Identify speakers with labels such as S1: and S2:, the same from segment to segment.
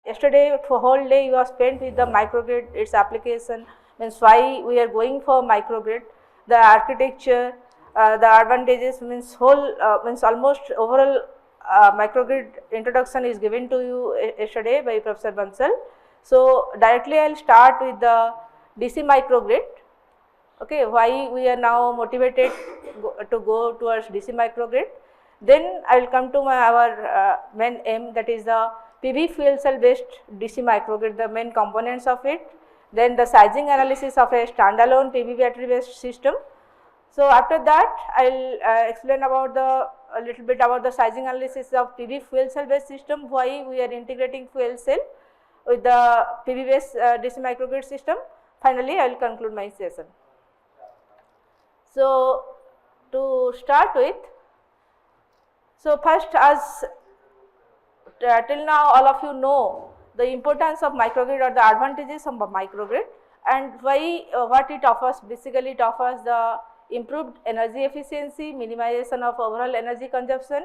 S1: yesterday for whole day you have spent with the microgrid, its application, means why we are going for microgrid, the architecture, the advantages, means whole means almost overall microgrid introduction is given to you yesterday by Professor Bansal. So directly I will start with the DC microgrid. Okay, why we are now motivated to go towards DC microgrid. Then I will come to our main aim, that is the PV fuel cell based DC microgrid, the main components of it. Then the sizing analysis of a standalone PV battery based system. So after that I will explain about a little bit about the sizing analysis of PV fuel cell based system, why we are integrating fuel cell with the PV based DC microgrid system. Finally, I will conclude my session. So to start with, so first, as till now all of you know the importance of microgrid or the advantages of microgrid, and why what it offers. Basically it offers the improved energy efficiency, minimization of overall energy consumption,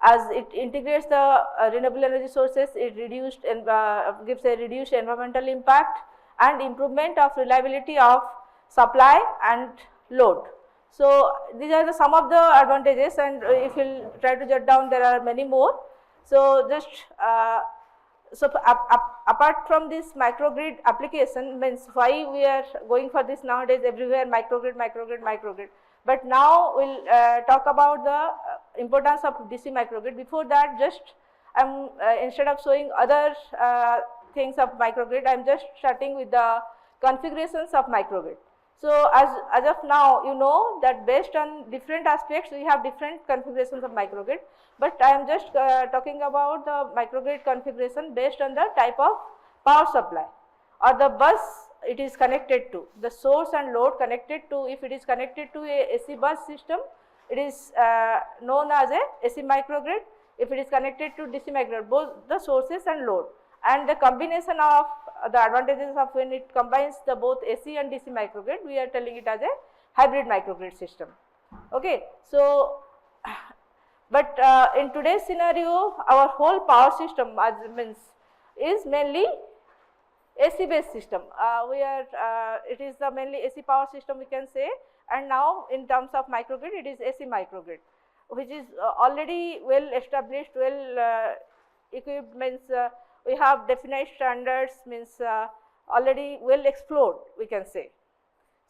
S1: as it integrates the renewable energy sources, it reduced and gives a reduced environmental impact and improvement of reliability of supply and load. So these are some of the advantages, and if you will try to jot down, there are many more. So just apart from this microgrid application, means why we are going for this nowadays, everywhere microgrid. But now we will talk about the importance of DC microgrid. Before that, just I am instead of showing other things of microgrid, I am just starting with the configurations of microgrid. So as of now, you know that based on different aspects we have different configurations of microgrid, but I am just talking about the microgrid configuration based on the type of power supply or the bus it is connected to, the source and load connected to. If it is connected to a AC bus system, it is known as a AC microgrid. If it is connected to DC microgrid, both the sources and load, and the combination of the advantages of when it combines the both AC and DC microgrid, we are telling it as a hybrid microgrid system. Okay. So, but in today's scenario, our whole power system is mainly AC based system. It is the mainly AC power system we can say, and now in terms of microgrid, it is AC microgrid, which is already well established, well equipped, means we have definite standards, means already well explored we can say.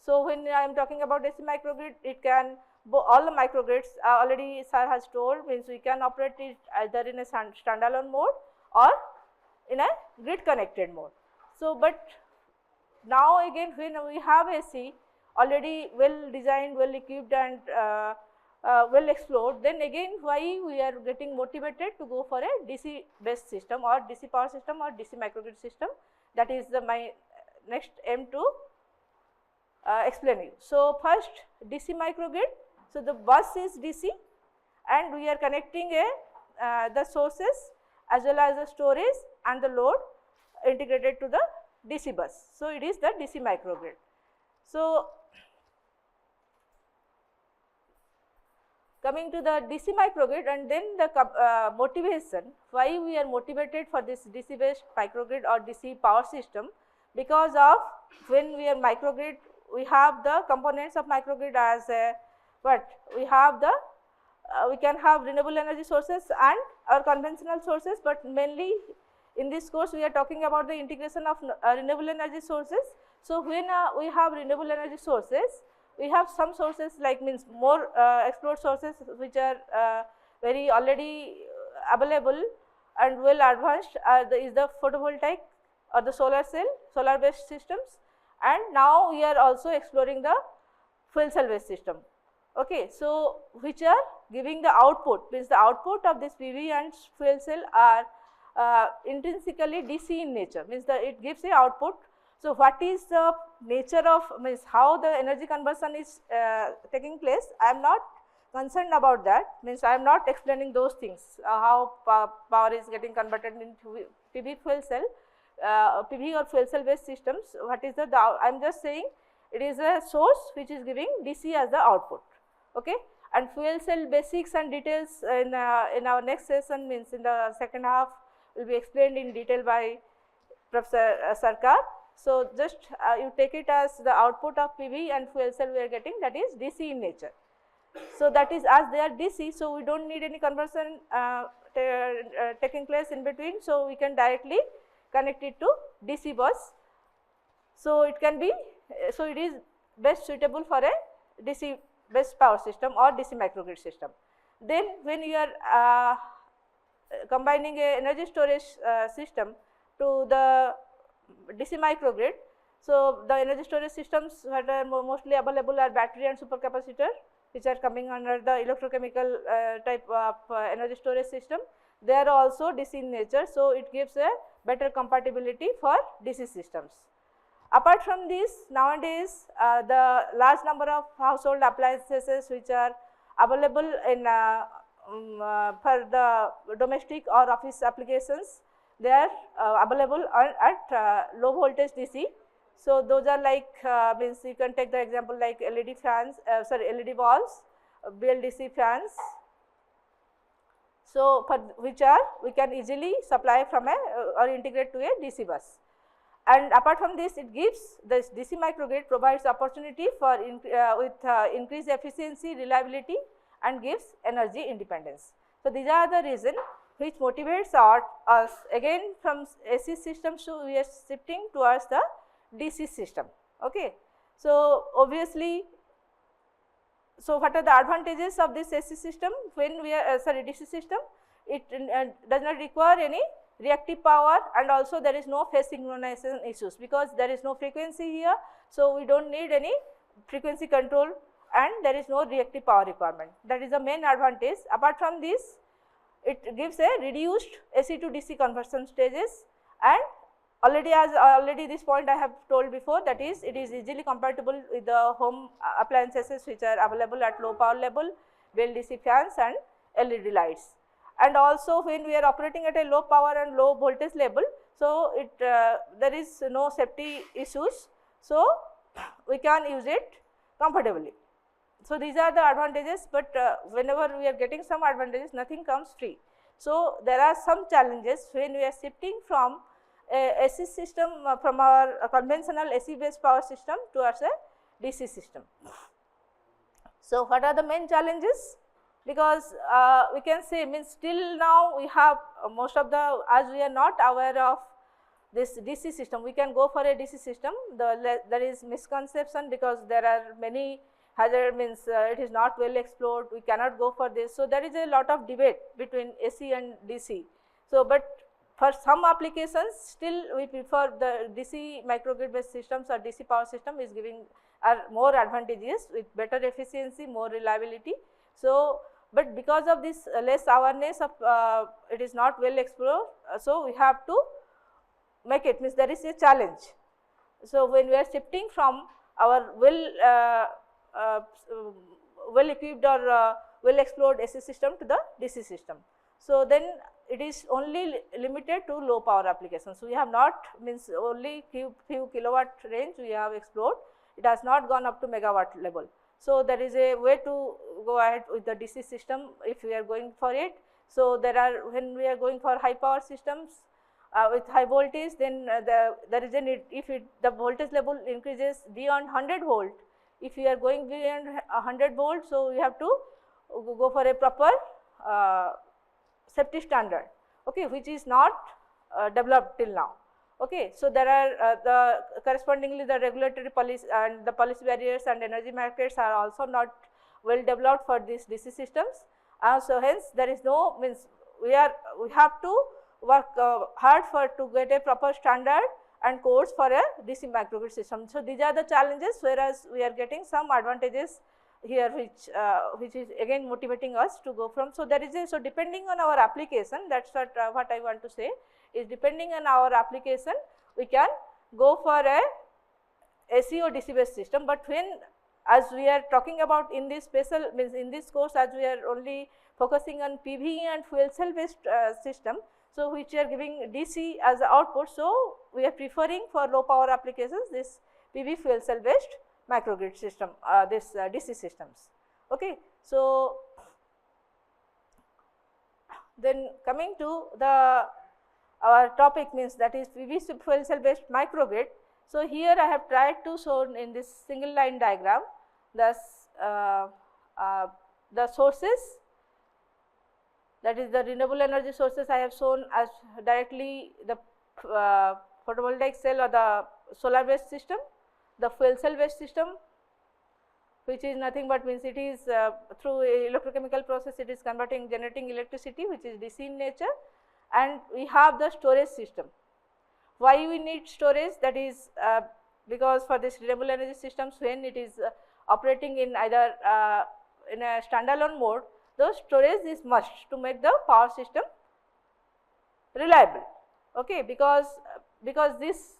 S1: So when I am talking about AC microgrid, it can all the microgrids already sir has told, means we can operate it either in a standalone mode or in a grid connected mode. So but now again when we have AC already well designed, well equipped and well explored, then again why we are getting motivated to go for a DC based system or DC power system or DC microgrid system. That is my next aim to explain you. So first, DC microgrid. So the bus is DC and we are connecting the sources as well as the storage and the load integrated to the DC bus. So it is the DC microgrid. So coming to the DC microgrid, and then the motivation, why we are motivated for this DC based microgrid or DC power system, because of when we are microgrid, we have the components of microgrid as what we have the we can have renewable energy sources and our conventional sources, but mainly in this course we are talking about the integration of renewable energy sources. So when we have renewable energy sources, we have some sources like means more explored sources which are very already available and well advanced is the photovoltaic or the solar cell, solar based systems, and now we are also exploring the fuel cell based system. Okay. So which are giving the output, means the output of this PV and fuel cell are intrinsically DC in nature, means that it gives the output. So what is the nature of, means how the energy conversion is taking place, I am not concerned about that, means I am not explaining those things, how power is getting converted into PV fuel cell, PV or fuel cell based systems. What is the I am just saying it is a source which is giving DC as the output. Okay. And fuel cell basics and details in our next session, means in the second half will be explained in detail by Professor Sarkar. So just you take it as the output of PV and fuel cell we are getting, that is DC in nature. So that is, as they are DC, so we don't need any conversion taking place in between. So we can directly connect it to DC bus. So it can be, so it is best suitable for a DC based power system or DC microgrid system. Then when you are combining a energy storage system to the DC microgrid, so the energy storage systems that are mostly available are battery and supercapacitor, which are coming under the electrochemical type of energy storage system. They are also DC in nature, so it gives a better compatibility for DC systems. Apart from this, nowadays the large number of household appliances which are available in for the domestic or office applications, they are available at low voltage DC. So those are like means you can take the example like LED fans, LED bulbs, BLDC fans. So for which are we can easily supply from a or integrate to a DC bus. And apart from this, it gives this DC microgrid provides opportunity for increased efficiency, reliability, and gives energy independence. So these are the reason which motivates us again from AC systems to we are shifting towards the DC system. Okay. So obviously, so what are the advantages of this AC system when we are DC system? It does not require any reactive power, and also there is no phase synchronization issues because there is no frequency here. So we don't need any frequency control and there is no reactive power requirement. That is the main advantage. Apart from this, it gives a reduced AC to DC conversion stages, and already this point I have told before, that is it is easily compatible with the home appliances which are available at low power level, BLDC fans and LED lights. And also when we are operating at a low power and low voltage level, so it there is no safety issues, so we can use it comfortably. So these are the advantages, but whenever we are getting some advantages, nothing comes free. So there are some challenges when we are shifting from a AC system from our conventional AC based power system towards a DC system. So what are the main challenges? Because we can say, means still now we have most of the, as we are not aware of this DC system, we can go for a DC system. There is misconception because there are many hazard, means it is not well explored, we cannot go for this. So there is a lot of debate between AC and DC. So but for some applications still we prefer the DC microgrid based systems or DC power system is giving are more advantageous with better efficiency, more reliability. So but because of this less awareness of it is not well explored, so we have to make it, means there is a challenge. So when we are shifting from our well equipped or well explored AC system to the DC system, so then it is only limited to low power applications. So we have not, means only few kilowatt range we have explored, it has not gone up to megawatt level. So there is a way to go ahead with the DC system if we are going for it. So there are, when we are going for high power systems with high voltage, then there is a need, if the voltage level increases beyond 100 volt, if we are going beyond 100 volt, so we have to go for a proper safety standard, okay, which is not developed till now. Okay. So there are the correspondingly the regulatory policy and the policy barriers and energy markets are also not well developed for these DC systems. So hence there is no, means we have to work hard for to get a proper standard and codes for a DC microgrid system. So these are the challenges, whereas we are getting some advantages here which is again motivating us to go from. So there is a, so depending on our application, that's what I want to say is, depending on our application we can go for a AC or DC based system. But when, as we are talking about in this special, means in this course, as we are only focusing on PV and fuel cell based system, so which are giving DC as the output, so we are preferring for low power applications this PV fuel cell based microgrid system, this DC systems. Okay. So then coming to the our topic means that is PV fuel cell based microgrid. So, here I have tried to show in this single line diagram the sources, that is the renewable energy sources I have shown as directly the photovoltaic cell or the solar based system, the fuel cell based system, which is nothing but means it is through electrochemical process it is generating electricity, which is DC in nature, and we have the storage system. Why we need storage? That is because for this renewable energy systems, when it is operating in either in a standalone mode, the storage is must to make the power system reliable. Okay, because this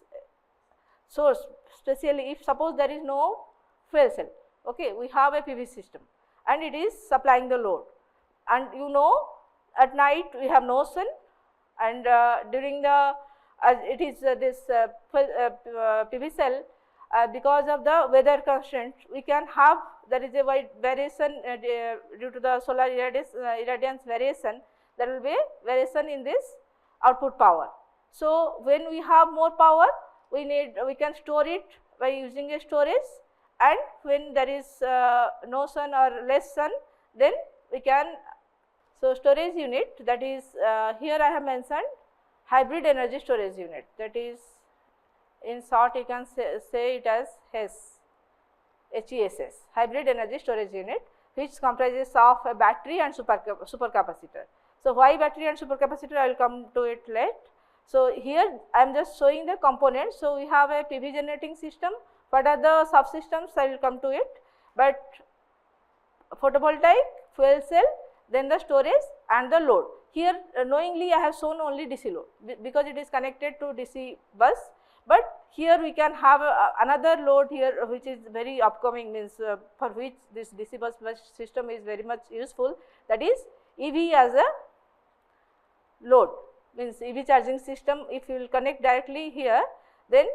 S1: source, especially if suppose there is no fuel cell, okay, we have a PV system and it is supplying the load, and you know at night we have no sun, and during the it is this PV cell, because of the weather constraint we can have, there is a wide variation due to the solar irradiance variation, there will be variation in this output power. So, when we have more power, we can store it by using a storage, and when there is no sun or less sun, then we can. So, storage unit, that is here I have mentioned hybrid energy storage unit, that is in short you can say it as HESS, hybrid energy storage unit, which comprises of a battery and supercapacitor. So, why battery and supercapacitor, I will come to it later. So, here I am just showing the components. So, we have a PV generating system. What are the subsystems, I will come to it, but photovoltaic, fuel cell, then the storage and the load. Here knowingly I have shown only DC load because it is connected to DC bus, but here we can have another load here which is very upcoming, means for which this DC bus system is very much useful, that is EV as a load, means EV charging system. If you will connect directly here, then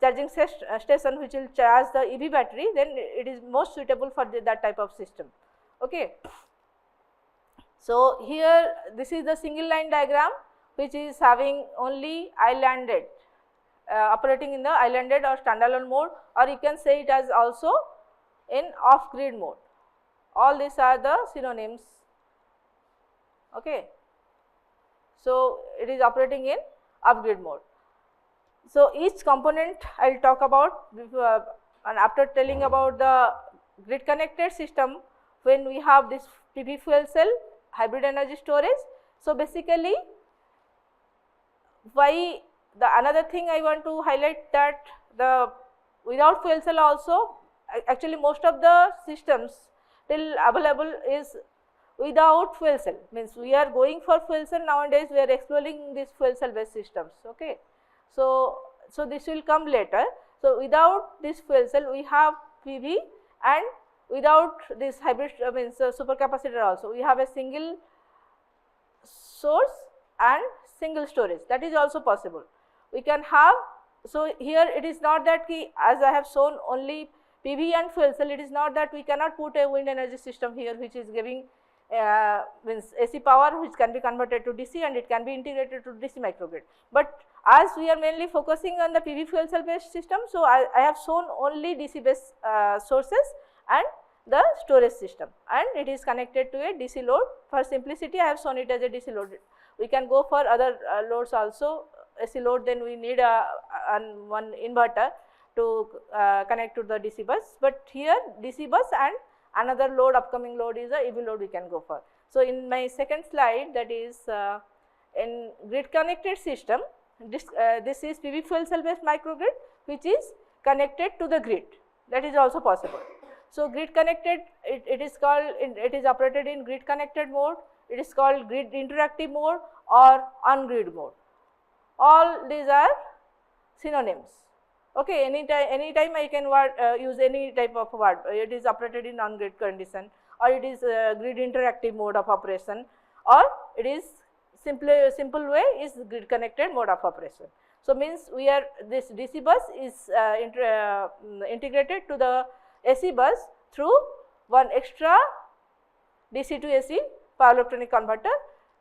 S1: charging station which will charge the EV battery, then it is most suitable for that type of system. Okay. So, here this is the single line diagram which is having only islanded operating in the islanded or standalone mode, or you can say it as also in off grid mode. All these are the synonyms. Okay. So, it is operating in off grid mode. So, each component I will talk about and after telling about the grid connected system, when we have this PV fuel cell, hybrid energy storage. So, basically why the another thing I want to highlight, that the without fuel cell also, actually most of the systems still available is without fuel cell, means we are going for fuel cell nowadays, we are exploring these fuel cell based systems. Okay. So, this will come later. So, without this fuel cell we have PV, and without this hybrid means supercapacitor also we have a single source and single storage, that is also possible. We can have, so here it is not that as I have shown only PV and fuel cell, it is not that we cannot put a wind energy system here which is giving means AC power which can be converted to DC and it can be integrated to DC microgrid. But as we are mainly focusing on the PV fuel cell based system, so I have shown only DC based sources and the storage system, and it is connected to a DC load. For simplicity I have shown it as a DC load. We can go for other loads also, AC load, then we need one inverter to connect to the DC bus, but here DC bus and another load, upcoming load is a EV load we can go for. So, in my second slide, that is in grid connected system, this is PV fuel cell based microgrid which is connected to the grid, that is also possible. So, grid connected, it is called, it is operated in grid connected mode, it is called grid interactive mode or on grid mode. All these are synonyms. Okay, anytime I can use any type of word, it is operated in on grid condition, or it is grid interactive mode of operation, or it is simple way is grid connected mode of operation. So, means we are, this DC bus is integrated to the AC bus through one extra DC to AC power electronic converter,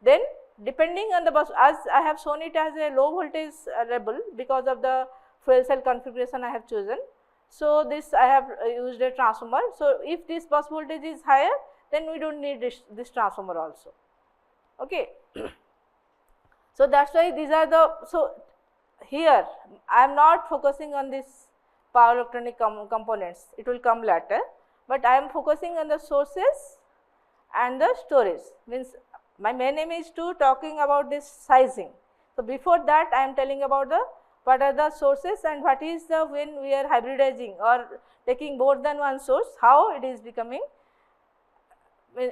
S1: then depending on the bus, as I have shown it as a low voltage label because of the fuel cell configuration I have chosen. So, this I have used a transformer. So, if this bus voltage is higher, then we do not need this transformer also. Okay. So, that is why these are the, so here I am not focusing on this power electronic components, it will come later, but I am focusing on the sources and the storage, means my main aim is to talking about this sizing. So, before that I am telling about the what are the sources and what is the when we are hybridizing or taking more than one source, how it is becoming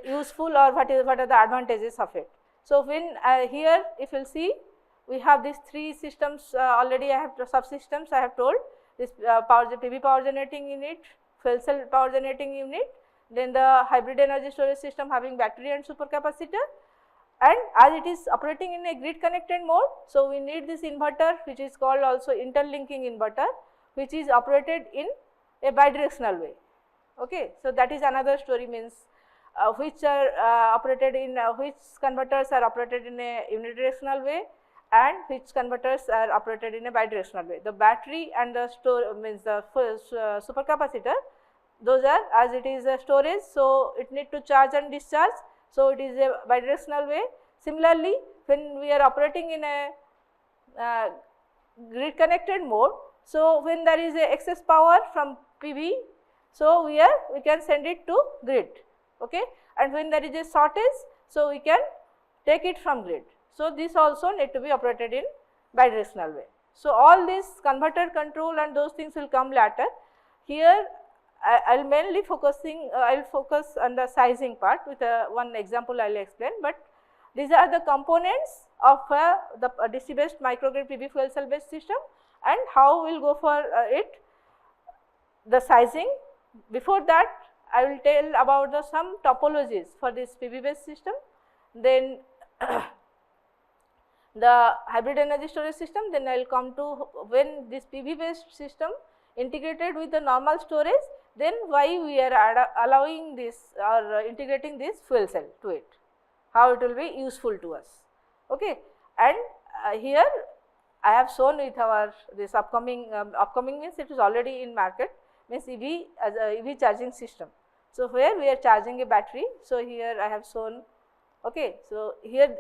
S1: useful or what are the advantages of it. So, when here if you will see we have these three systems already I have subsystems I have told, this PV power generating unit, fuel cell power generating unit, then the hybrid energy storage system having battery and supercapacitor, and as it is operating in a grid connected mode. So, we need this inverter which is called also interlinking inverter, which is operated in a bidirectional way. Okay. So, that is another story, means which are operated in which converters are operated in a unidirectional way and which converters are operated in a bidirectional way. The battery and the store means the supercapacitor, those are as it is a storage. So, it need to charge and discharge. So, it is a bidirectional way. Similarly, when we are operating in a grid connected mode, so when there is a excess power from PV, so we can send it to grid, okay, and when there is a shortage, so we can take it from grid. So, this also need to be operated in bidirectional way. So, all this converter control and those things will come later. Here I will mainly focusing, I will focus on the sizing part with one example I will explain, but these are the components of the DC based microgrid PV fuel cell based system and how we will go for it, the sizing. Before that I will tell about the some topologies for this PV based system, then the hybrid energy storage system, then I will come to when this PV based system integrated with the normal storage, then why we are allowing this or integrating this fuel cell to it, how it will be useful to us. Okay. And here I have shown with our this upcoming means it is already in market, means EV as a EV charging system. So, where we are charging a battery. So, here I have shown. Okay. So, here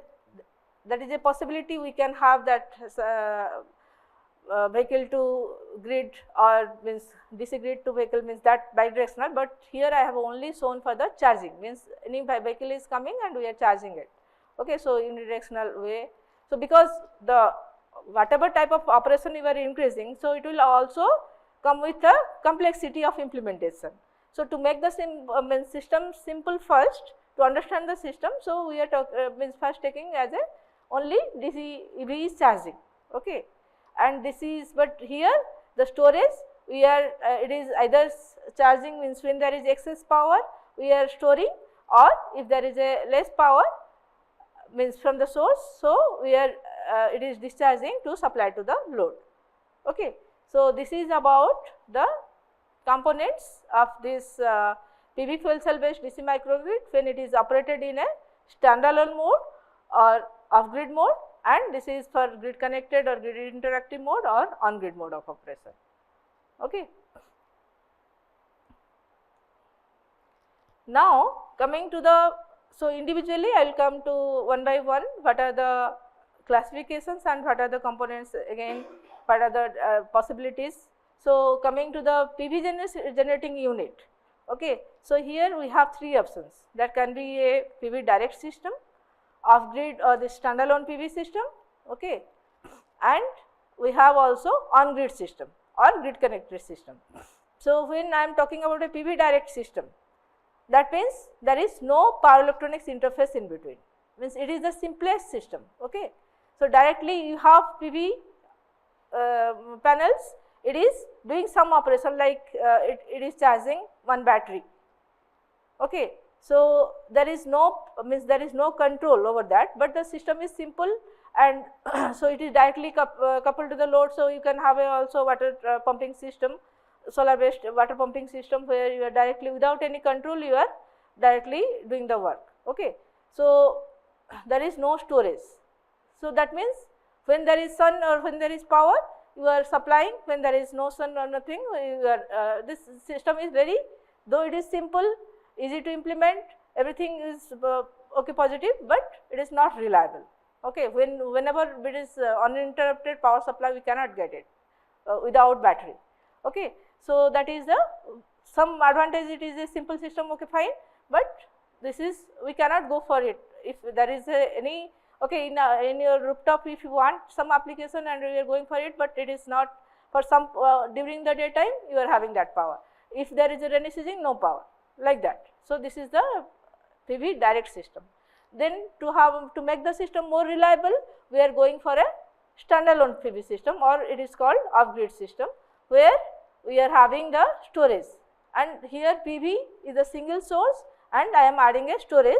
S1: that is a possibility we can have that vehicle to grid or means DC grid to vehicle, means that bidirectional, but here I have only shown for the charging, means any vehicle is coming and we are charging it. Okay. So, unidirectional way. So, because the whatever type of operation you are increasing, so it will also come with a complexity of implementation. So, to make the system simple first, to understand the system, so we are means first taking as a only DC EV is charging. Okay. And this is, but here the storage we are it is either charging, means when there is excess power we are storing, or if there is a less power means from the source, so we are it is discharging to supply to the load. Okay. So, this is about the components of this PV fuel cell based DC microgrid when it is operated in a standalone mode or off grid mode, and this is for grid connected or grid interactive mode or on grid mode of operation. Okay. Now, coming to the, so individually I will come to one by one, what are the classifications and what are the components, again what are the possibilities. So, coming to the PV generating unit. Okay. So, here we have three options, that can be a PV direct system, off grid or the standalone PV system, okay, and we have also on grid system or grid connected system. So, when I am talking about a PV direct system, that means there is no power electronics interface in between, means it is the simplest system. Okay. So, directly you have PV panels, it is doing some operation like it is charging one battery. Okay. So, there is no control over that, but the system is simple, and so it is directly coupled to the load. So, you can have also water pumping system, solar based water pumping system, where you are directly without any control you are directly doing the work. Okay. So, there is no storage, So that means when there is sun or when there is power, you are supplying. When there is no sun or nothing, you are, this system is very, though it is simple, easy to implement, everything is okay, positive, but it is not reliable. Okay, whenever it is uninterrupted power supply, we cannot get it without battery. Okay, so that is the some advantage. It is a simple system, okay, fine, but this is, we cannot go for it if there is any, okay, in your rooftop, if you want some application and you are going for it, but it is not for some during the daytime you are having that power. If there is a rainy season, no power, like that. So this is the PV direct system. Then to make the system more reliable, we are going for a standalone PV system, or it is called off-grid system, where we are having the storage, and here PV is a single source and I am adding a storage,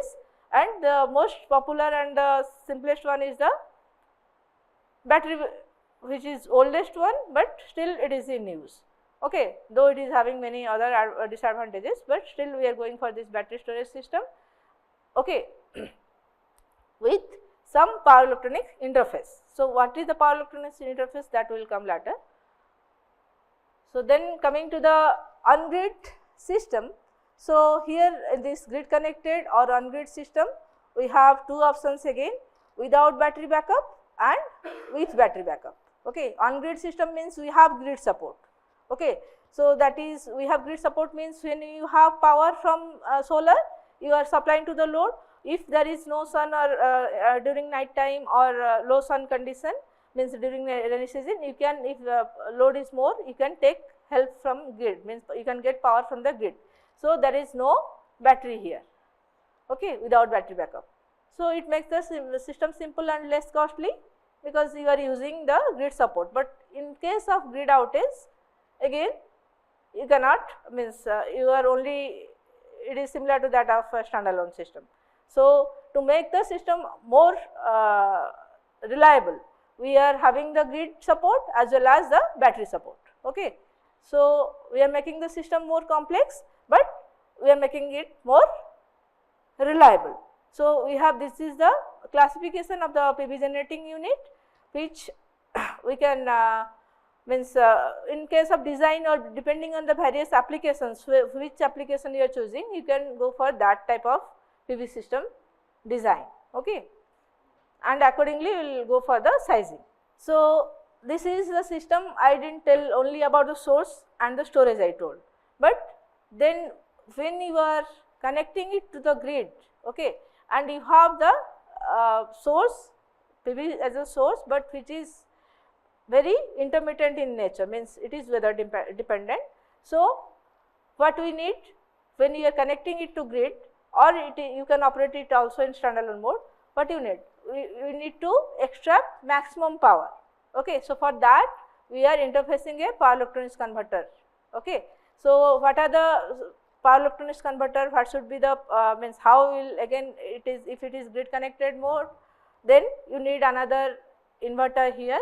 S1: and the most popular and the simplest one is the battery, which is oldest one, but still it is in use. Okay, though it is having many other disadvantages, but still we are going for this battery storage system. Okay, with some power electronic interface. So what is the power electronic interface, that will come later. So then coming to the on-grid system. So here in this grid connected or on-grid system, we have two options again, without battery backup and with battery backup. Okay, on-grid system means we have grid support. Okay, so that is, we have grid support means when you have power from solar, you are supplying to the load. If there is no sun or during night time or low sun condition, means during rainy season, you can, if load is more, you can take help from grid, means you can get power from the grid. So there is no battery here, okay, without battery backup. So it makes the system simple and less costly, because you are using the grid support. But in case of grid outage, again you cannot, means you are only, it is similar to that of a standalone system. So to make the system more reliable, we are having the grid support as well as the battery support. Okay, so we are making the system more complex, but we are making it more reliable. So we have, this is the classification of the PV generating unit, which we can means in case of design or depending on the various applications, which application you are choosing, you can go for that type of PV system design. Okay, and accordingly we will go for the sizing. So this is the system. I didn't tell only about the source and the storage I told, but then when you are connecting it to the grid, okay, and you have the source, PV as a source, but which is very intermittent in nature, means it is weather dependent. So what we need when you are connecting it to grid, or you can operate it also in standalone mode, what you need? We need to extract maximum power. Okay, so for that we are interfacing a power electronics converter. Okay, so what are the power electronics converter? What should be the means how will, again it is, if it is grid connected mode, then you need another inverter here.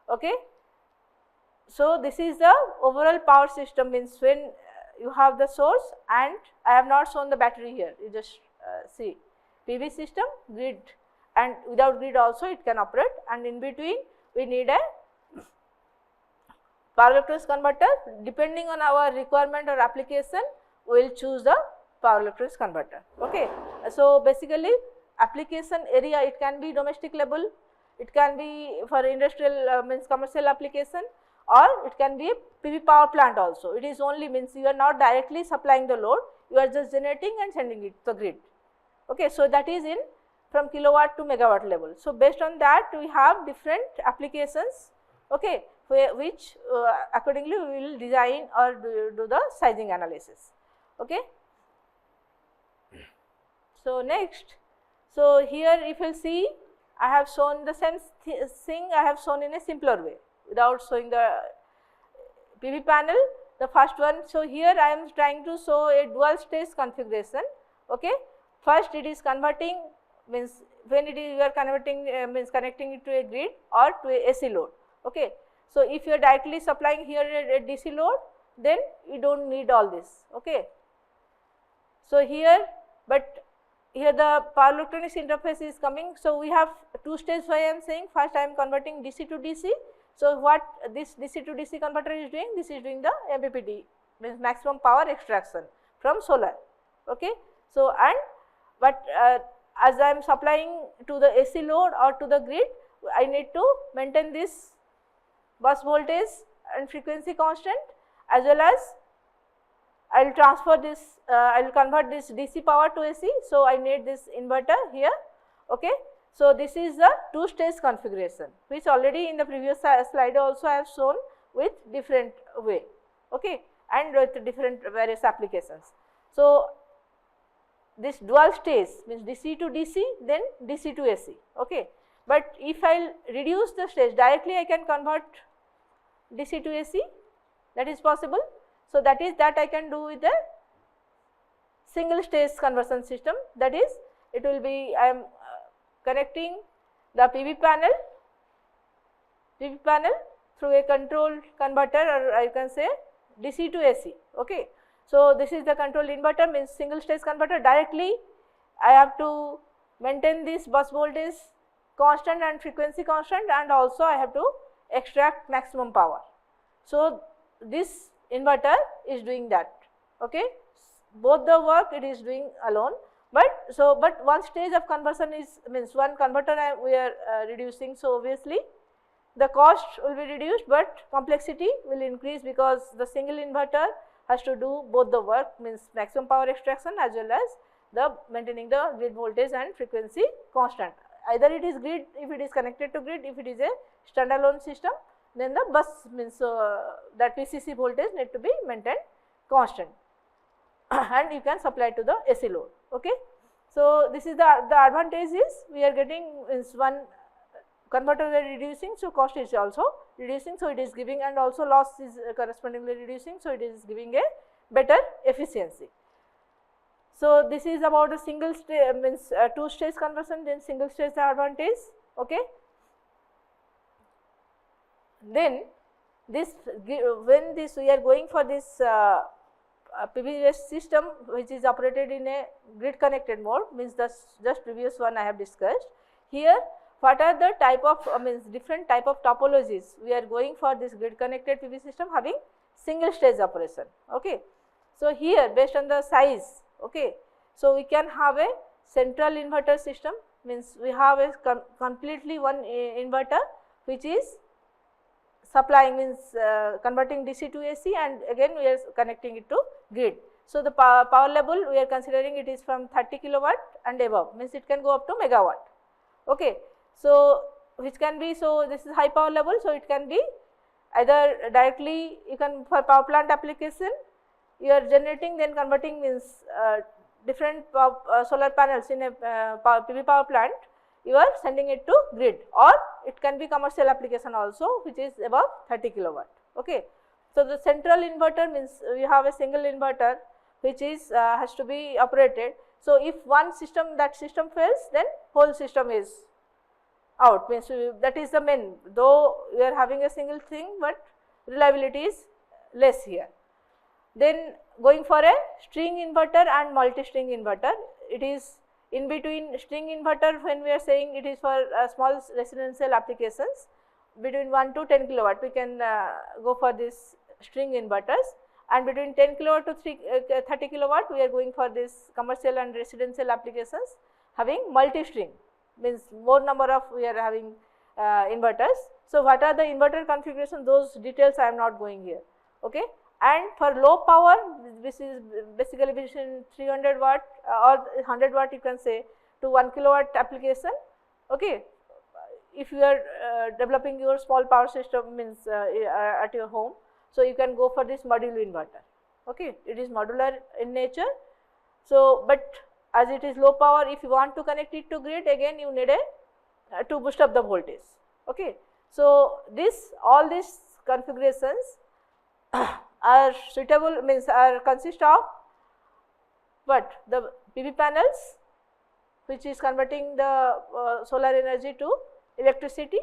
S1: Okay, so this is the overall power system, means when you have the source, and I have not shown the battery here, you just see PV system, grid, and without grid also it can operate, and in between we need a power electronics converter. Depending on our requirement or application, we will choose the power electronics converter. Okay, so basically application area, it can be domestic level, it can be for industrial means commercial application, or it can be a PV power plant also. It is only, means you are not directly supplying the load, you are just generating and sending it to the grid. Okay, so that is in from kilowatt to megawatt level. So based on that we have different applications, okay, which accordingly we will design or do the sizing analysis. Okay. So next, so here if you will see, I have shown the same thing, I have shown in a simpler way without showing the PV panel, the first one. So here I am trying to show a dual stage configuration. Okay, first it is converting, means when it is you are converting means connecting it to a grid or to a AC load. Okay, so if you are directly supplying here a DC load, then you do not need all this. Okay, so here, but here the power electronics interface is coming. So, we have two stages why I am saying. First I am converting DC to DC. So, what this DC to DC converter is doing? This is doing the MPPT, means maximum power extraction from solar. Okay. So, and but as I am supplying to the AC load or to the grid, I need to maintain this bus voltage and frequency constant, as well as I will transfer this, I will convert this DC power to AC. So, I need this inverter here. Okay. So, this is the two stage configuration, which already in the previous slide also I have shown with different way, okay, and with different various applications. So, this dual stage means DC to DC, then DC to AC. Okay. But if I will reduce the stage, directly I can convert DC to AC, that is possible. So, that is that I can do with the single stage conversion system, that is it will be I am connecting the PV panel through a controlled converter, or I can say DC to AC. Okay. So, this is the controlled inverter, means single stage converter. Directly I have to maintain this bus voltage constant and frequency constant, and also I have to extract maximum power. So, this inverter is doing that. Okay. Both the work it is doing alone, but but one stage of conversion is, means one converter we are reducing. So, obviously the cost will be reduced, but complexity will increase, because the single inverter has to do both the work, means maximum power extraction as well as the maintaining the grid voltage and frequency constant. Either it is grid, if it is connected to grid, if it is a standalone system, then the bus means that VCC voltage need to be maintained constant and you can supply to the AC load. Okay. So, this is the advantage is we are getting, is one converter we are reducing, so cost is also reducing. So, it is giving, and also loss is correspondingly reducing. So, it is giving a better efficiency. So, this is about the single stage, means two stage conversion, then single stage advantage. Okay. Then this, when this we are going for this PV system which is operated in a grid connected mode, means the just previous one I have discussed. Here what are the type of means different type of topologies we are going for this grid connected PV system having single stage operation. Okay. So, here based on the size, okay, so we can have a central inverter system, means we have a completely one inverter which is supplying, means converting DC to AC, and again we are connecting it to grid. So, the power level we are considering it is from 30 kilowatt and above, means it can go up to megawatt. Okay. So, which can be, so this is high power level. So, it can be either directly you can for power plant application you are generating, then converting, means different solar panels in a PV power plant, you are sending it to grid, or it can be commercial application also which is above 30 kilowatt. Okay. So, the central inverter means we have a single inverter which is has to be operated. So, if one system, that system fails, then whole system is out, means that is the main, though we are having a single thing, but reliability is less here. Then going for a string inverter and multi-string inverter, it is in between. String inverter, when we are saying it is for small residential applications between 1 to 10 kilowatt, we can go for this string inverters, and between 10 kilowatt to 30 kilowatt we are going for this commercial and residential applications having multi-string, means more number of we are having inverters. So, what are the inverter configuration, those details I am not going here. Okay. And for low power, this is basically between 300 watt or 100 watt you can say to 1 kilowatt application. Okay. If you are developing your small power system, means at your home, so you can go for this modular inverter. Okay. It is modular in nature. So, but as it is low power, if you want to connect it to grid, again you need a to boost up the voltage. Okay. So, this all these configurations are suitable, means are consist of what, the PV panels which is converting the solar energy to electricity.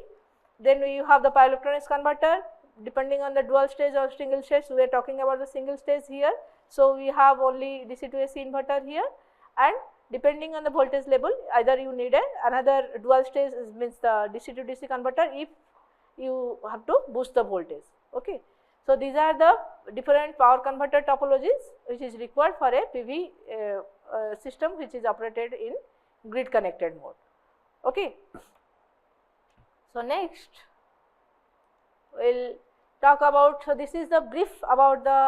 S1: Then you have the power electronics converter, depending on the dual stage or single stage, we are talking about the single stage here. So, we have only DC to AC inverter here, and depending on the voltage level, either you need another dual stage means the DC to DC converter if you have to boost the voltage. Okay. So, these are the different power converter topologies which is required for a PV system which is operated in grid connected mode. Okay. So, next we will talk about, so this is the brief about the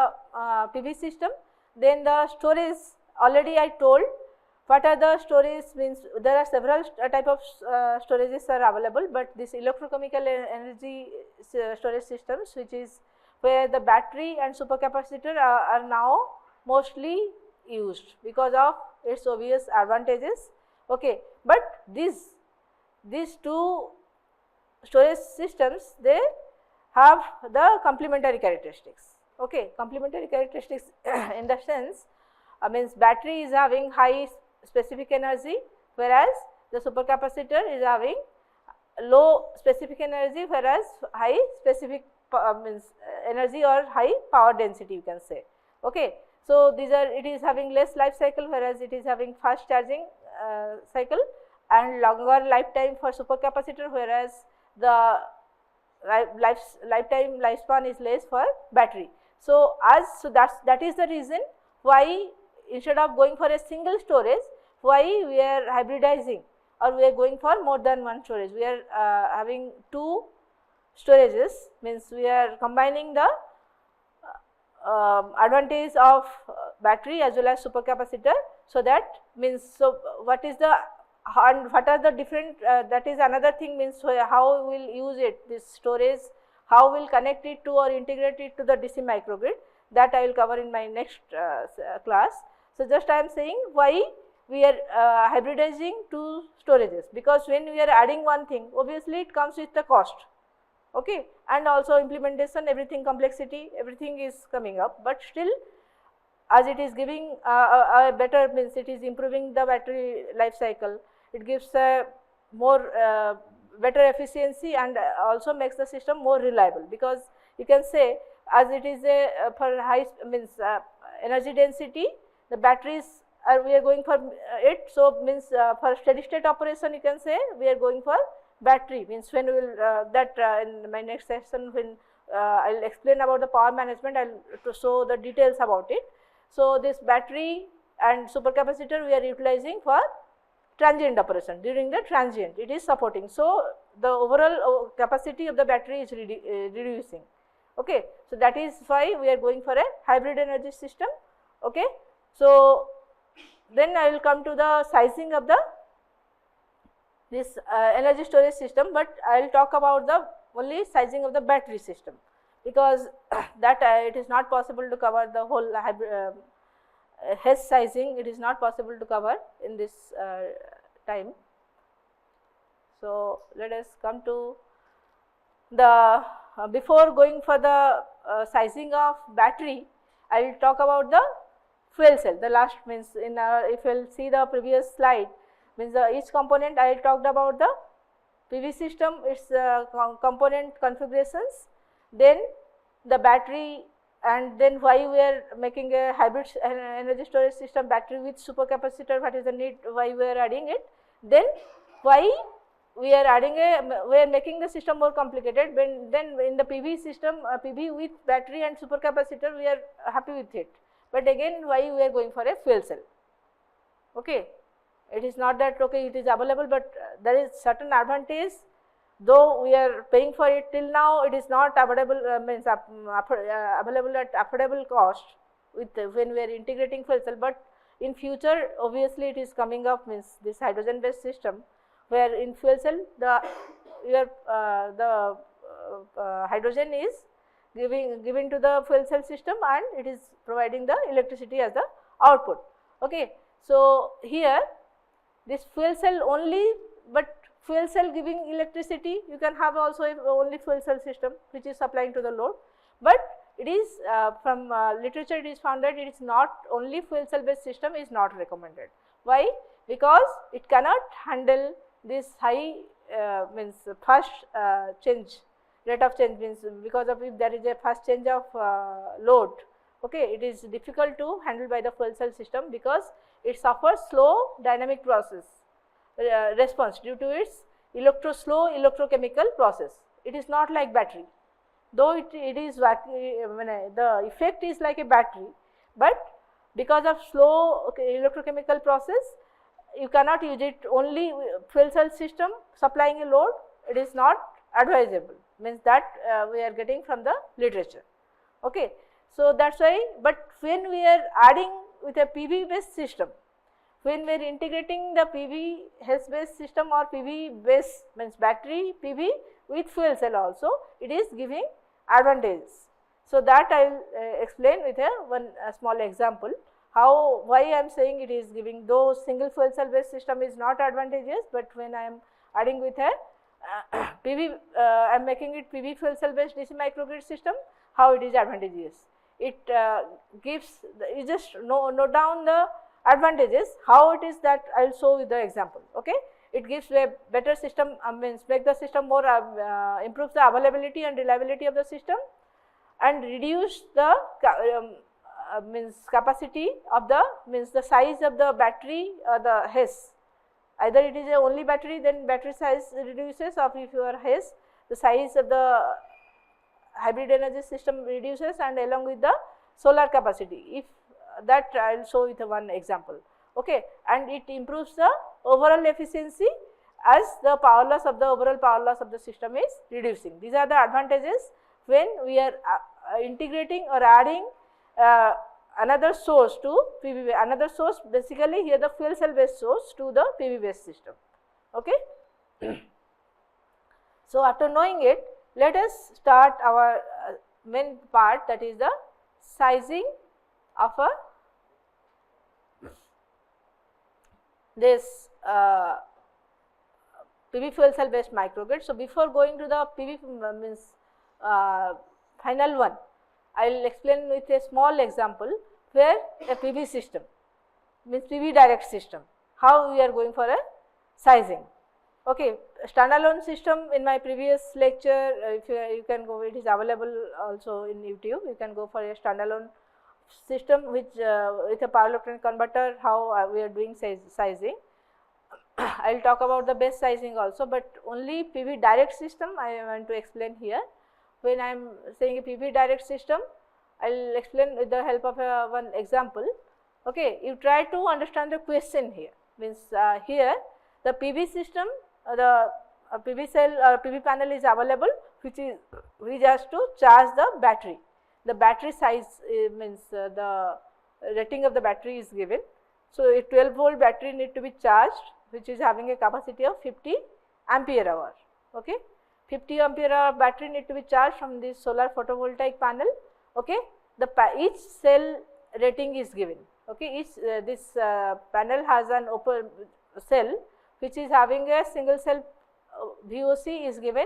S1: PV system. Then the storage, already I told what are the storage, means there are several type of storages are available, but this electrochemical energy storage systems which is where the battery and supercapacitor are now mostly used because of its obvious advantages. Okay. But these two storage systems, they have the complementary characteristics. Okay. Complementary characteristics in the sense means battery is having high specific energy, whereas the supercapacitor is having low specific energy, whereas high specific means energy or high power density you can say. Okay. So, these are, it is having less life cycle, whereas it is having fast charging cycle, and longer lifetime for supercapacitor, whereas the lifespan is less for battery. So, that is the reason why instead of going for a single storage, why we are hybridizing or we are going for more than one storage. We are having two storages, means we are combining the advantage of battery as well as supercapacitor. So, that means, so what is the, and what are the different, that is another thing, means how we will use it, this storage, how we will connect it to or integrate it to the DC microgrid, that I will cover in my next class. So, just I am saying why we are hybridizing two storages, because when we are adding one thing, obviously it comes with the cost. Okay. And also implementation, everything, complexity, everything is coming up, but still as it is giving a better, means it is improving the battery life cycle, it gives a more better efficiency and also makes the system more reliable, because you can say as it is a for high means energy density, the batteries are, we are going for it. So, means for steady state operation you can say we are going for battery, means when we will that in my next session when I will explain about the power management, I will to show the details about it. So, this battery and supercapacitor we are utilizing for transient operation, during the transient it is supporting. So, the overall capacity of the battery is reducing. Okay. So, that is why we are going for a hybrid energy system. Okay. So, then I will come to the sizing of the this energy storage system, but I will talk about the only sizing of the battery system, because that it is not possible to cover the whole HES sizing, it is not possible to cover in this time. So, let us come to the before going for the sizing of battery, I will talk about the fuel cell. The last means in if you will see the previous slide, means each component I talked about the PV system, its component configurations, then the battery, and then why we are making a hybrid energy storage system, battery with supercapacitor, what is the need, why we are adding it, then why we are adding we are making the system more complicated, when then in the PV system PV with battery and supercapacitor we are happy with it, but again why we are going for a fuel cell. Okay. It is not that okay, it is available, but there is certain advantage, though we are paying for it till now, it is not available means available at affordable cost with when we are integrating fuel cell, but in future obviously it is coming up, means this hydrogen based system, where in fuel cell the hydrogen is given to the fuel cell system and it is providing the electricity as the output. Okay. So, here this fuel cell only, but fuel cell giving electricity, you can have also only fuel cell system which is supplying to the load, but it is from literature it is found that it is not only fuel cell based system is not recommended. Why? Because it cannot handle this high means fast change, rate of change, means because of if there is a fast change of load, okay, it is difficult to handle by the fuel cell system, because it suffers slow dynamic process response due to its slow electrochemical process. It is not like battery, though it is the effect is like a battery, but because of slow electrochemical process, you cannot use it only fuel cell system supplying a load. It is not advisable, means that we are getting from the literature. Okay. So, that is why, but when we are adding with a PV based system, when we are integrating the PV HESS based system or PV based means battery PV with fuel cell also, it is giving advantages. So, that I will explain with a small example how, why I am saying it is giving, though single fuel cell based system is not advantageous, but when I am adding with a PV, I am making it PV fuel cell based DC microgrid system, how it is advantageous. It gives, you just note down the advantages, how it is that I will show with the example. Okay. It gives a better system, means make the system more, improves the availability and reliability of the system, and reduce the means capacity of the, means the size of the battery or the HESS. Either it is a only battery, then battery size reduces, or if you are HESS, the size of the hybrid energy system reduces, and along with the solar capacity. If that I will show with one example. Okay. And it improves the overall efficiency as the power loss of the overall power loss of the system is reducing. These are the advantages when we are integrating or adding another source to PV, another source, basically here the fuel cell based source to the PV based system. Okay. So, after knowing it, let us start our main part, that is the sizing of a this PV fuel cell based microgrid. So, before going to the PV means final one, I will explain with a small example where a PV system means PV direct system, how we are going for a sizing. Okay. Standalone system, in my previous lecture, if you can go, it is available also in YouTube, you can go for a standalone system which with a power electronic converter, how we are doing sizing. I will talk about the base sizing also, but only PV direct system I want to explain here. When I am saying a PV direct system, I will explain with the help of one example. Okay. You try to understand the question here, means here the PV system, the PV cell or PV panel is available, which has to charge the battery. The battery size means the rating of the battery is given. So, a 12 volt battery need to be charged, which is having a capacity of 50 ampere hour. Okay. 50 ampere hour battery need to be charged from this solar photovoltaic panel. Okay. Each cell rating is given. Okay. Each this panel has an open cell which is having a single cell VOC is given,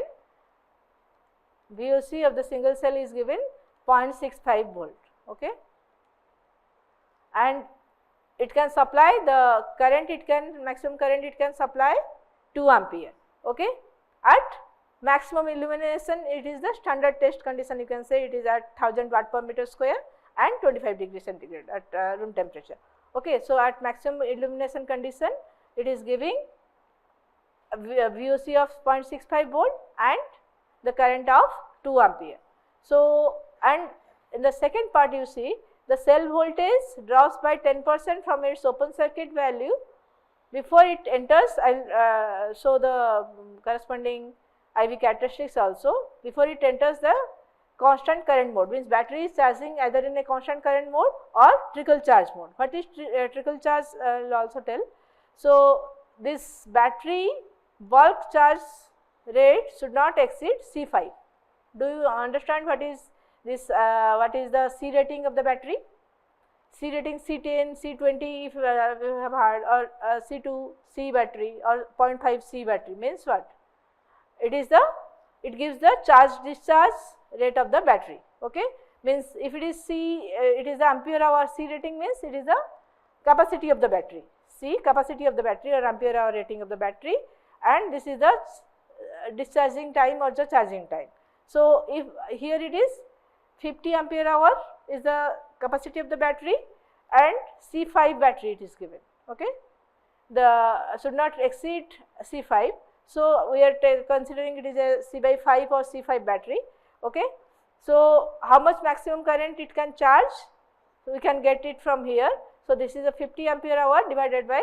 S1: VOC of the single cell is given 0.65 volt. Okay. And it can supply the current, it can maximum current it can supply 2 ampere. Okay. At maximum illumination, it is the standard test condition, you can say it is at 1000 watt per meter square and 25 degree centigrade at room temperature. Okay. So, at maximum illumination condition, it is giving a VOC of 0.65 volt and the current of 2 ampere. So, and in the second part you see the cell voltage drops by 10% from its open circuit value before it enters. I will show the corresponding IV characteristics also. Before it enters the constant current mode, means battery is charging either in a constant current mode or trickle charge mode. What is trickle charge, I will also tell. So, this battery bulk charge rate should not exceed C5. Do you understand what is this, what is the C rating of the battery? C rating C10, C20 if you have heard, or C2 C battery or 0.5 C battery means what? It is the, it gives the charge discharge rate of the battery. Okay. Means if it is C, it is the ampere hour C rating, means it is the capacity of the battery. C capacity of the battery or ampere hour rating of the battery, and this is the discharging time or the charging time. So, if here it is 50 ampere hour is the capacity of the battery and C5 battery it is given. Okay, the should not exceed C5. So we are considering it is a C/5 or C5 battery. Okay, so how much maximum current it can charge? So we can get it from here. So this is a 50 ampere hour divided by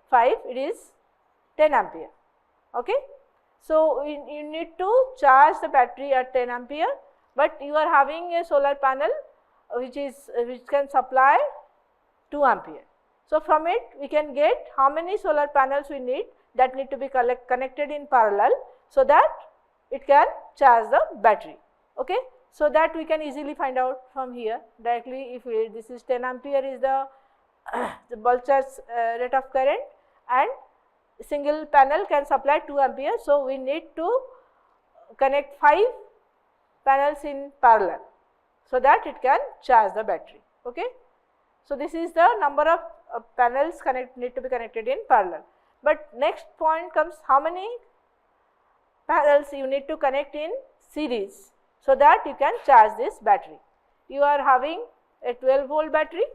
S1: 5, it is 10 ampere. Okay, so you need to charge the battery at 10 ampere, but you are having a solar panel which can supply 2 ampere. So from it we can get how many solar panels we need that need to be connected in parallel, so that it can charge the battery. Okay, so that we can easily find out from here directly. If this is 10 ampere is the bulk charge rate of current, and single panel can supply 2 ampere. So we need to connect 5 panels in parallel, so that it can charge the battery. Okay, so this is the number of panels need to be connected in parallel. But next point comes, how many panels you need to connect in series, so that you can charge this battery. You are having a 12-volt battery,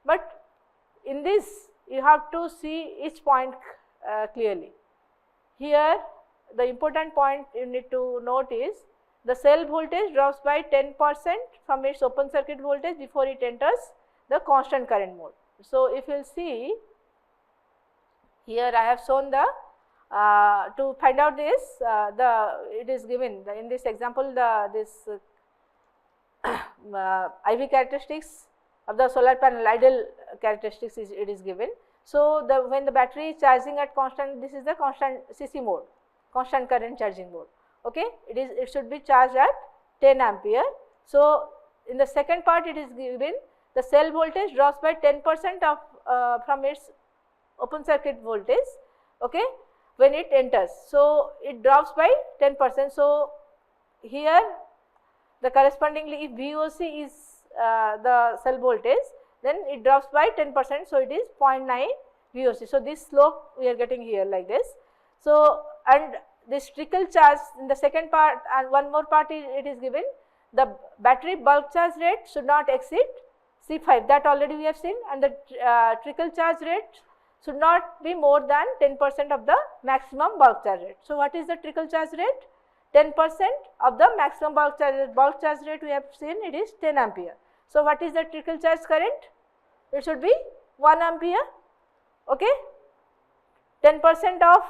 S1: but in this you have to see each point clearly. Here the important point you need to note is the cell voltage drops by 10% from its open circuit voltage before it enters the constant current mode. So if you will see here, I have shown the to find out this it is given in this example this IV characteristics of the solar panel, ideal characteristics it is given. So when the battery is charging at constant, this is the constant CC mode, constant current charging mode. Okay, it should be charged at 10 ampere. So in the second part it is given the cell voltage drops by 10% of from its open circuit voltage. Okay, when it enters, so it drops by 10%. So here the correspondingly, if VOC is the cell voltage, then it drops by 10%. So it is 0.9 VOC. So this slope we are getting here like this. So and this trickle charge in the second part, and one more part it is given, the battery bulk charge rate should not exceed C5, that already we have seen, and the trickle charge rate should not be more than 10% of the maximum bulk charge rate. So what is the trickle charge rate? 10% of the maximum bulk charge rate. Bulk charge rate we have seen, it is 10 ampere. So what is the trickle charge current? It should be 1 ampere. Okay, 10% of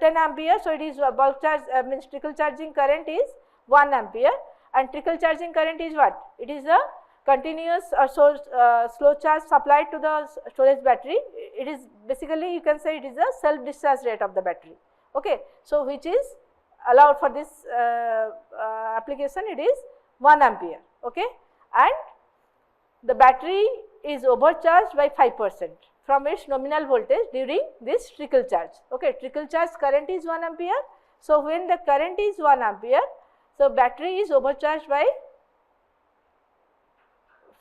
S1: 10 ampere. So it is bulk charge means trickle charging current is 1 ampere, and trickle charging current is what? It is a continuous or slow charge supplied to the storage battery. It is basically, you can say, it is the self discharge rate of the battery. Okay, so which is allowed for this application, it is 1 ampere. Okay, and the battery is overcharged by 5% from its nominal voltage during this trickle charge. Okay, trickle charge current is 1 ampere. So when the current is 1 ampere, so battery is overcharged by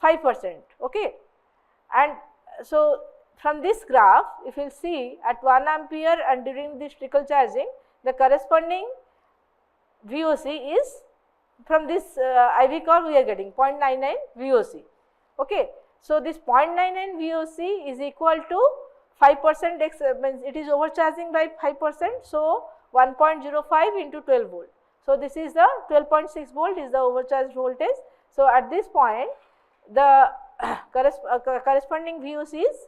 S1: 5%. Okay, and so from this graph, if you will see at 1 ampere and during this trickle charging, the corresponding VOC is from this IV curve we are getting 0.99 VOC. Okay, so this 0.99 VOC is equal to 5% means it is overcharging by 5%. So 1.05 into 12 volt. So this is the 12.6 volt is the overcharged voltage. So at this point, the corresponding VOC is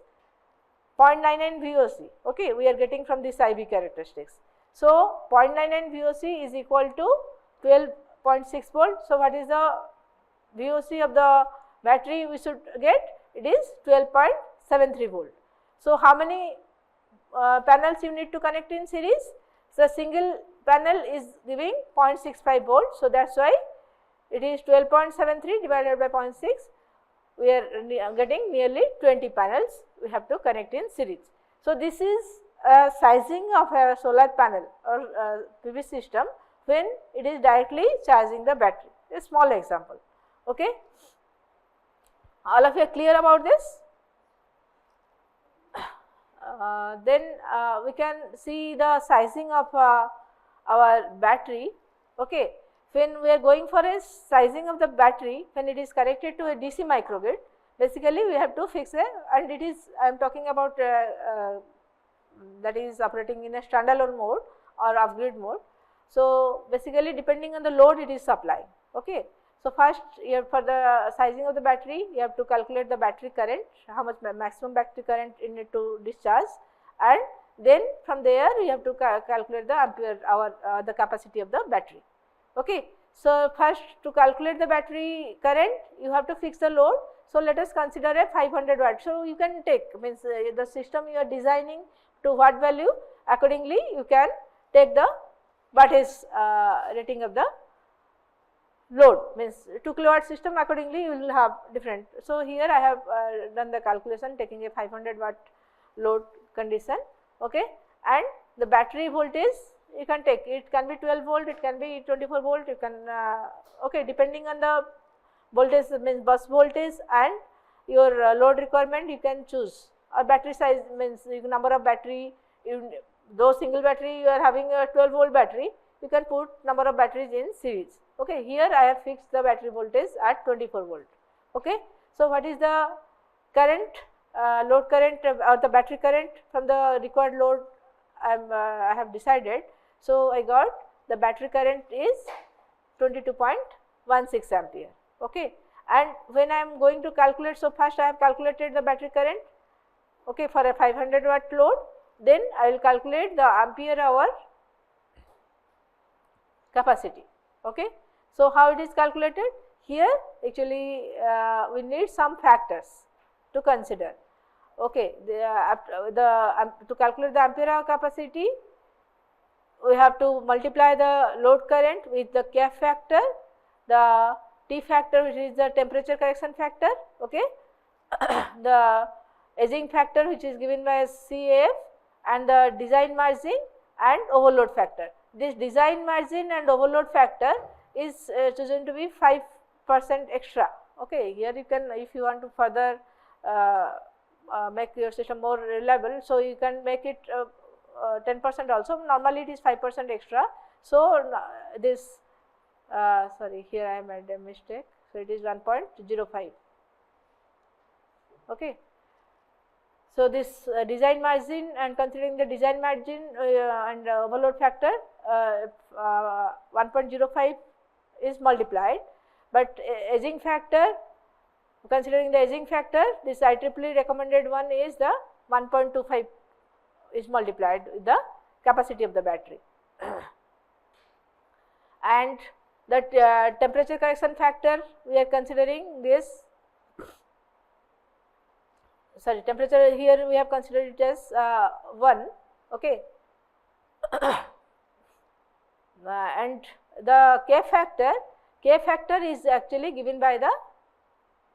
S1: 0.99 VOC. Okay, we are getting from this IV characteristics. So 0.99 VOC is equal to 12.6 volt. So what is the VOC of the battery we should get? It is 12.73 volt. So how many panels you need to connect in series? So single panel is giving 0.65 volt. So that's why it is 12.73 divided by 0.6. We are getting nearly 20 panels we have to connect in series. So this is a sizing of a solar panel or PV system when it is directly charging the battery. A small example. Okay. All of you are clear about this? Then we can see the sizing of our battery. Okay. When we are going for a sizing of the battery, when it is connected to a DC microgrid, basically we have to fix a, and it is, I am talking about that is operating in a standalone mode or off grid mode. So basically depending on the load it is supplying. Okay. So first you have, for the sizing of the battery, you have to calculate the battery current, how much maximum battery current you need to discharge, and then from there you have to calculate the ampere hour, the capacity of the battery. Okay. So first to calculate the battery current you have to fix the load. So let us consider a 500 watt. So you can take, means the system you are designing to what value, accordingly you can take the wattage rating of the load, means 2 kilowatt system, accordingly you will have different. So here I have done the calculation taking a 500 watt load condition. Okay. And the battery voltage you can take, it can be 12 volt, it can be 24 volt, you can okay, depending on the voltage, means bus voltage and your load requirement you can choose, or battery size, means number of battery, though single battery you are having a 12 volt battery, you can put number of batteries in series. Okay. Here I have fixed the battery voltage at 24 volt. Okay. So what is the current, load current or the battery current from the required load, I have decided. So I got the battery current is 22.16 ampere. Okay. And when I am going to calculate, so first I have calculated the battery current, okay, for a 500 watt load, then I will calculate the ampere hour capacity. Okay. So how it is calculated? Here actually we need some factors to consider. Okay. To calculate the ampere hour capacity, we have to multiply the load current with the K factor, the T factor which is the temperature correction factor, okay, the aging factor which is given by CAF, and the design margin and overload factor. This design margin and overload factor is chosen to be 5% extra. Okay. Here you can, if you want to further make your system more reliable, so you can make it 10% also, normally it is 5% extra. So this sorry, here I made a mistake, so it is 1.05. Okay. So this design margin, and considering the design margin and overload factor, 1.05 is multiplied, but aging factor, considering the aging factor, this IEEE recommended one is the 1.25 is multiplied with the capacity of the battery. And the temperature correction factor, we are considering this, sorry, temperature here we have considered it as 1. Okay. And the K factor is actually given by the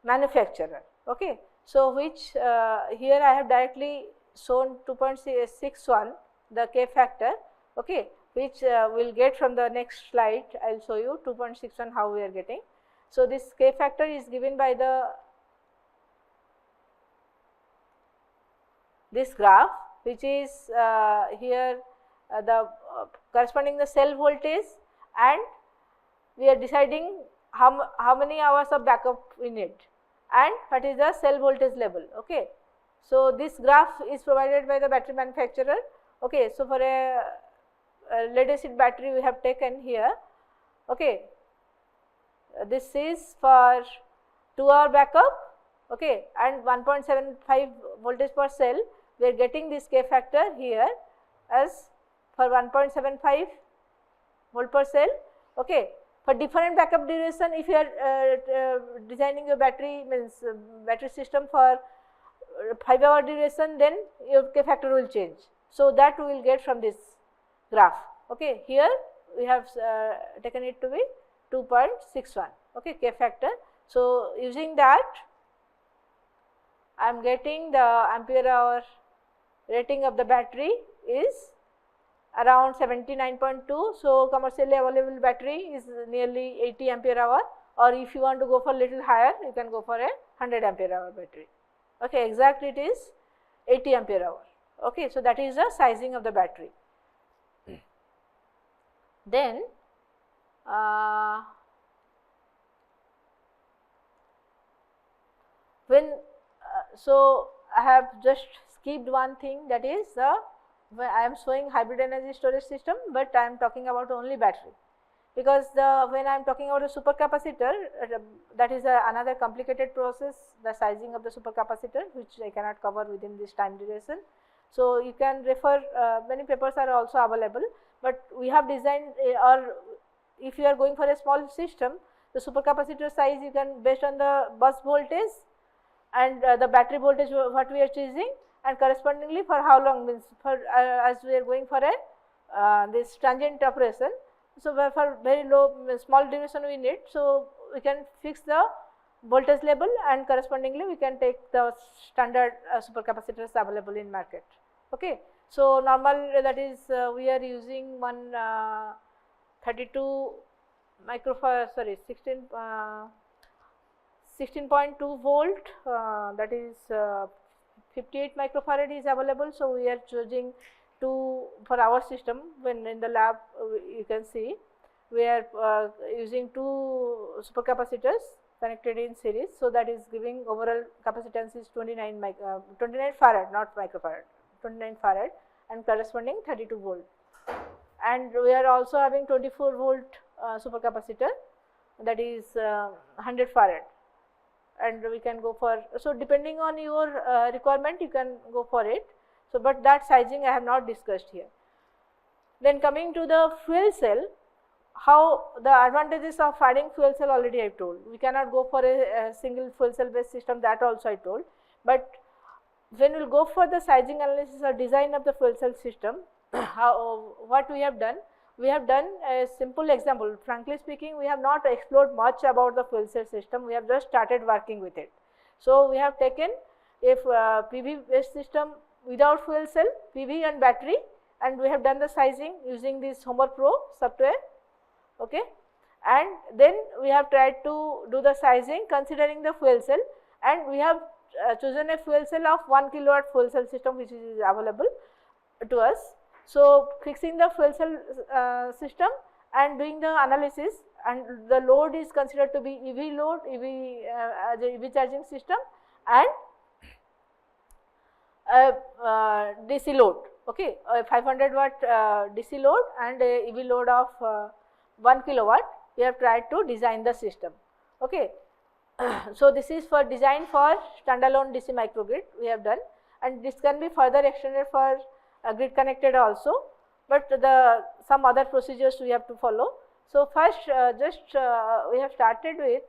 S1: manufacturer. Okay. So which here I have directly shown 2.61 the K factor, okay, which we will get from the next slide. I will show you 2.61 how we are getting. So this K factor is given by the this graph, which is here the corresponding the cell voltage, and we are deciding how many hours of backup we need and what is the cell voltage level. Okay. So this graph is provided by the battery manufacturer. Okay. So for a lead acid battery we have taken here. Okay. This is for 2-hour backup, okay, and 1.75 voltage per cell. We are getting this K factor here as for 1.75 volt per cell. Okay. For different backup duration, if you are designing your battery, means battery system for 5-hour duration, then your K factor will change. So that we will get from this graph. Okay. Here we have taken it to be 2.61, okay, K factor. So using that, I am getting the ampere hour rating of the battery is around 79.2. So commercially available battery is nearly 80 ampere hour, or if you want to go for little higher, you can go for a 100 ampere hour battery. Okay, exactly it is 80 ampere hour. Okay, so that is the sizing of the battery. Then when so I have just skipped one thing, that is when I am showing hybrid energy storage system, but I am talking about only battery, because when I am talking about a supercapacitor, that is another complicated process, the sizing of the supercapacitor, which I cannot cover within this time duration. So you can refer, many papers are also available, but we have designed or if you are going for a small system, the supercapacitor size you can based on the bus voltage and the battery voltage what we are choosing, and correspondingly for how long, means for as we are going for a this transient operation. So for very low small duration we need, so we can fix the voltage level and correspondingly we can take the standard supercapacitors available in market. Okay. So normal, that is we are using one 32 microfarad, sorry 16.2 volt, that is 58 microfarad is available. So we are choosing two for our system. When in the lab you can see we are using two supercapacitors connected in series. So that is giving overall capacitance is 29 farad, not microfarad, 29 farad and corresponding 32 volt. And we are also having 24 volt supercapacitor, that is 100 farad, and we can go for, so depending on your requirement you can go for it. So but that sizing I have not discussed here. Then coming to the fuel cell, how the advantages of adding fuel cell already I told. We cannot go for a single fuel cell based system, that also I told. But when we will go for the sizing analysis or design of the fuel cell system, what we have done a simple example. Frankly speaking, we have not explored much about the fuel cell system, we have just started working with it. So we have taken a PV based system without fuel cell, PV and battery, and we have done the sizing using this Homer Pro software. Okay. And then we have tried to do the sizing considering the fuel cell, and we have chosen a fuel cell of 1 kilowatt fuel cell system which is available to us. So fixing the fuel cell system and doing the analysis, and the load is considered to be EV load, the EV charging system, and DC load. Okay, a 500 watt DC load and a EV load of 1 kilowatt. We have tried to design the system. Okay. So this is for design for standalone DC microgrid we have done, and this can be further extended for grid connected also, but some other procedures we have to follow. So first we have started with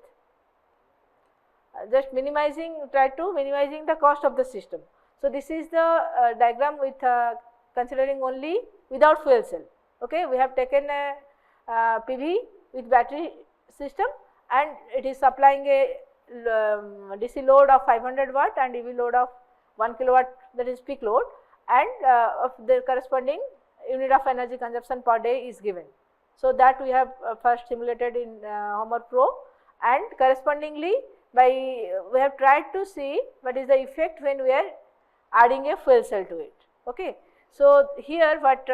S1: just minimizing the cost of the system. So this is the diagram with considering only without fuel cell. Okay, we have taken a PV with battery system, and it is supplying a DC load of 500 watt and EV load of 1 kilowatt, that is peak load, and of the corresponding unit of energy consumption per day is given. So that we have first simulated in Homer Pro, and correspondingly we have tried to see what is the effect when we are adding a fuel cell to it. Okay. So here what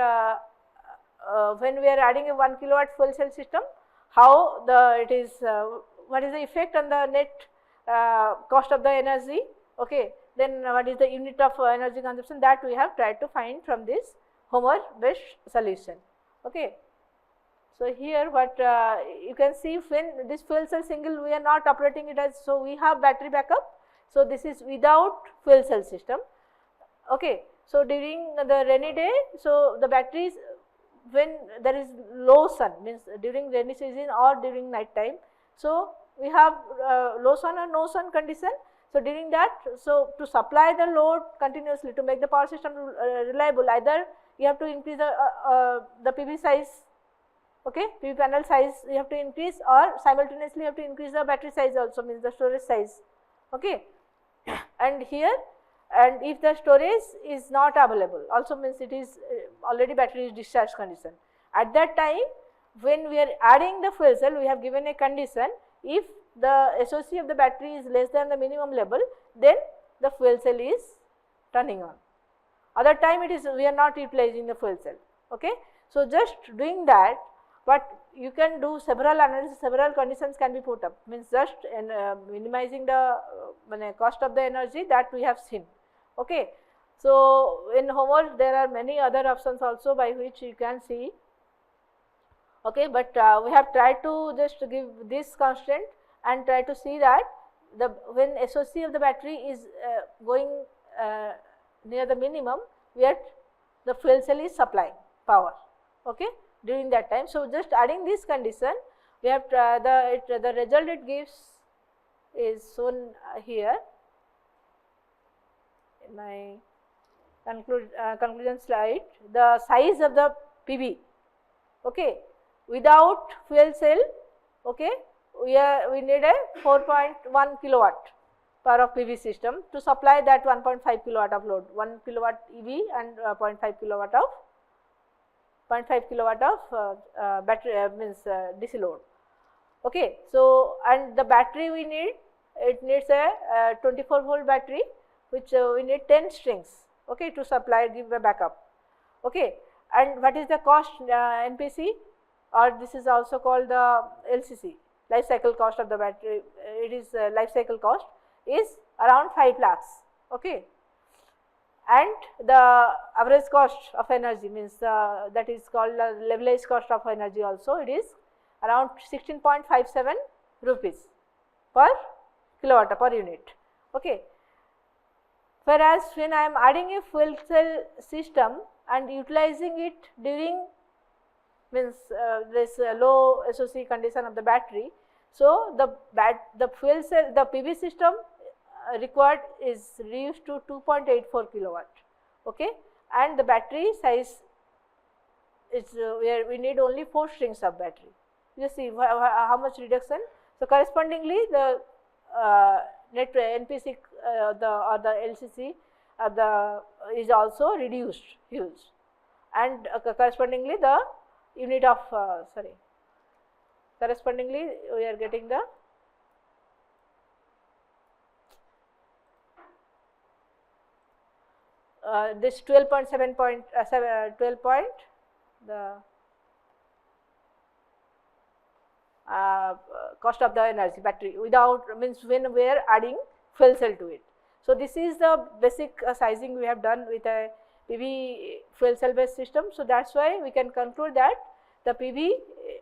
S1: when we are adding a 1 kilowatt fuel cell system, how what is the effect on the net cost of the energy. Okay. Then what is the unit of energy consumption, that we have tried to find from this Homer based solution. Okay. So here what you can see, when this fuel cell single we are not operating it as, so we have battery backup. So this is without fuel cell system. Okay. So during the rainy day, so the batteries, when there is low sun, means during rainy season or during night time, so we have low sun or no sun condition. So during that, so to supply the load continuously, to make the power system reliable, either you have to increase the PV size, okay, PV panel size you have to increase, or simultaneously you have to increase the battery size also, means the storage size. Okay. And here, and if the storage is not available, also means it is already battery is discharge condition. At that time, when we are adding the fuel cell, we have given a condition, if the SOC of the battery is less than the minimum level, then the fuel cell is turning on. Other time it is, we are not utilizing the fuel cell. Okay. So just doing that, but you can do several analysis, several conditions can be put up, means just minimizing the cost of the energy that we have seen. Okay. So, in homework there are many other options also by which you can see. Okay, but we have tried to just give this constraint and try to see that when SOC of the battery is going near the minimum, where the fuel cell is supplying power, okay, during that time. So, just adding this condition, we have the result it gives is shown here in my conclusion slide. The size of the PV, okay, without fuel cell, okay, we need a 4.1 kilowatt power of PV system to supply that 1.5 kilowatt of load, 1 kilowatt EV and 0.5 kilowatt of battery means DC load. Okay. So, and the battery we need, it needs a 24 volt battery, which we need 10 strings, okay, to supply, give a backup. Okay. And what is the cost NPC, or this is also called the LCC, life cycle cost of the battery. It is life cycle cost is around 5 lakhs, okay. And the average cost of energy means that is called the levelized cost of energy also, it is around 16.57 rupees per kilowatt per unit, okay. Whereas, when I am adding a fuel cell system and utilizing it during means this low SOC condition of the battery. So, the fuel cell, the PV system required is reduced to 2.84 kilowatt, okay, and the battery size is where we need only 4 strings of battery. You see how much reduction. So, correspondingly the net NPC or the LCC is also reduced huge, and correspondingly the unit of correspondingly we are getting the this 12.7 point the cost of the energy battery without means when we are adding fuel cell to it. So, this is the basic sizing we have done with a PV fuel cell based system. So, that is why we can conclude that the PV,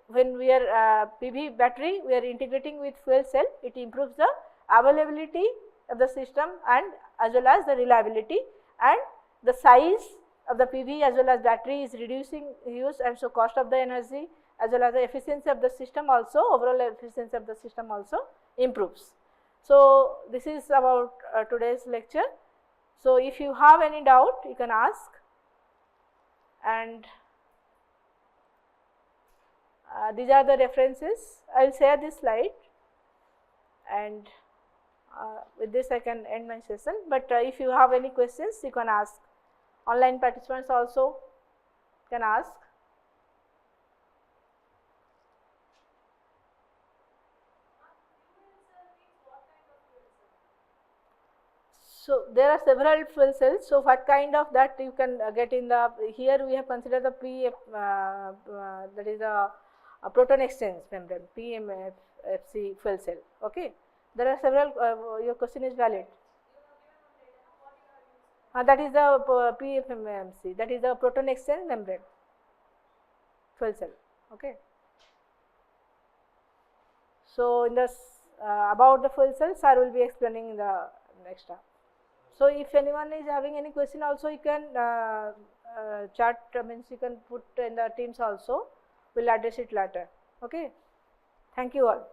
S1: when we are PV battery we are integrating with fuel cell, it improves the availability of the system and as well as the reliability, and the size of the PV as well as battery is reducing use, and so cost of the energy as well as the efficiency of the system also, overall efficiency of the system also improves. So, this is about today's lecture. So, if you have any doubt you can ask, and these are the references. I will share this slide, and with this I can end my session, but if you have any questions you can ask. Online participants also can ask. So, there are several fuel cells. So, what kind of that you can get in the, here we have considered the that is a proton exchange membrane, PMFC fuel cell, okay. There are several, your question is valid. That is the PFMMC, that is the proton exchange membrane fuel cell, okay. So, in this about the fuel cell, sir will be explaining in the next half. So, if anyone is having any question also you can chat, means you can put in the Teams also, we will address it later, okay. Thank you all.